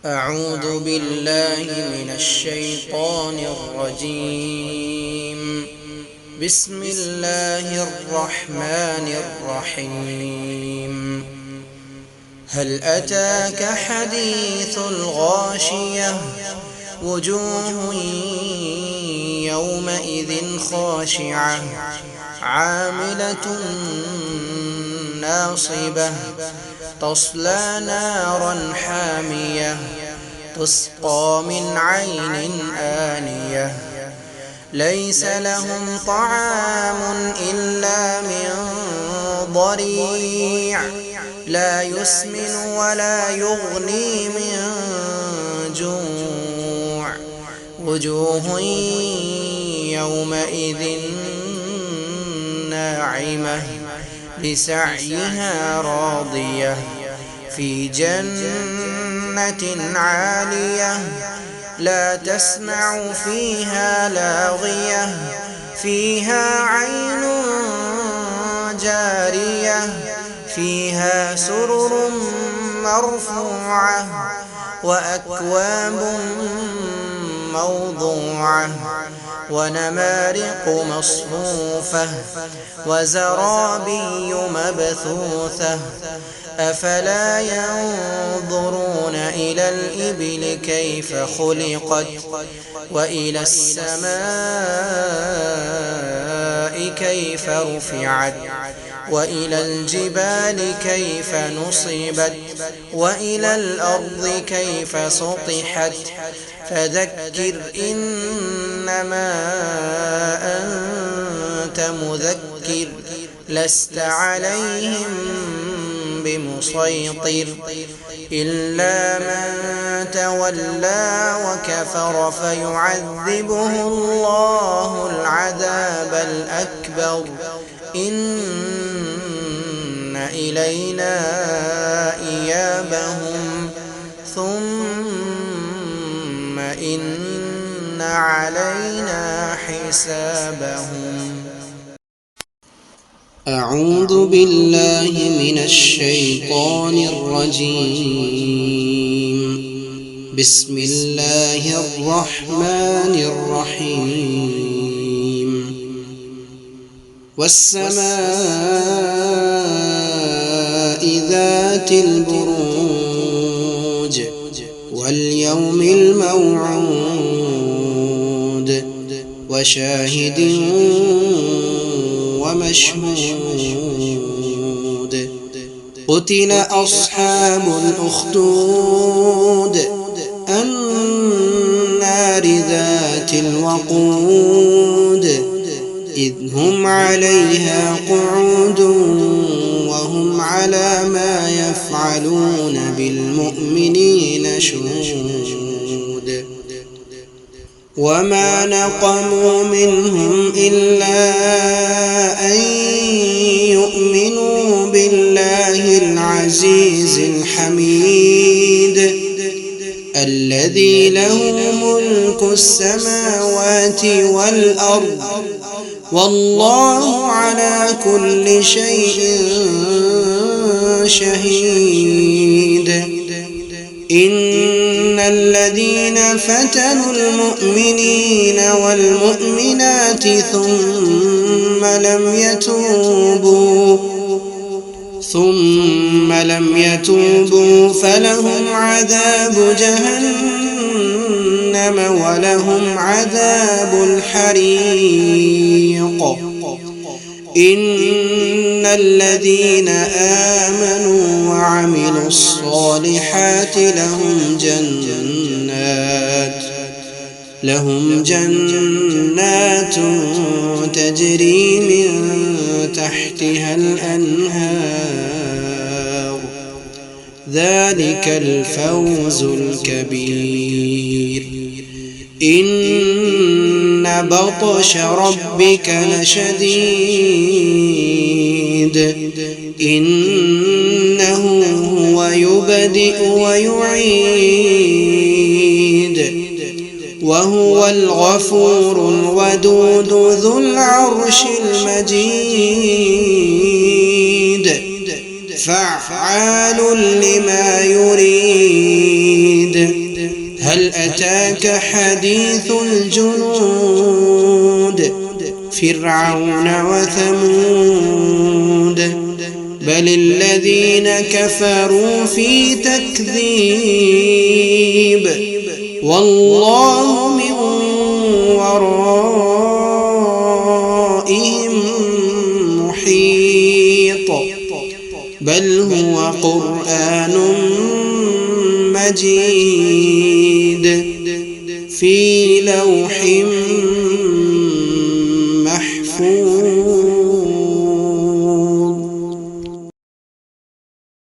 أعوذ بالله من الشيطان الرجيم. بسم الله الرحمن الرحيم. هل أتاك حديث الغاشية؟ وجوه يومئذ خاشعة عاملة ناصبة تصلى نارا حامية تسقى من عين آنية ليس لهم طعام إلا من ضريع لا يسمن ولا يغني من جوع وجوه يومئذ ناعمة لسعيها راضية في جنة عالية لا تسمع فيها لاغية فيها عين جارية فيها سرر مرفوعة وأكواب موضوعة ونمارق مصفوفة وزرابي مبثوثة أفلا ينظرون إلى الإبل كيف خلقت وإلى السماء كيف رفعت وإلى الجبال كيف نصبت وإلى الأرض كيف سطحت فذكر إنما أنت مذكر لست عليهم بمسيطر إلا من تولى وكفر فيعذبه الله العذاب الأكبر إن إلينا إيابهم ثم إن علينا حسابهم. أعوذ بالله من الشيطان الرجيم. بسم الله الرحمن الرحيم. والسماء ذات البروج واليوم الموعود وشاهد ومشهود قتل أصحاب الأخدود النار ذات الوقود إذ هم عليها قعود وهم على ما يفعلون بالمؤمنين شهود وما نقموا منهم إلا أن يؤمنوا بالله العزيز الحميد الذي له ملك السماوات والأرض والله على كل شيء شهيد. إن الذين فتنوا المؤمنين والمؤمنات ثم لم يتوبوا فلهم عذاب جهنم ولهم عذاب الحريق. إن الذين آمنوا وعملوا الصالحات لهم جنات تجري من تحتها الأنهار ذلك الفوز الكبير. إن بطش ربك لشديد إنه هو يبدئ ويعيد وهو الغفور الودود ذو العرش المجيد فعال لما يريد بعيد هل أتاك حديث الجنود فرعون وثمود بل الذين كفروا في تكذيب والله من ورائهم محيط بل هو قرآن مجيد في لوح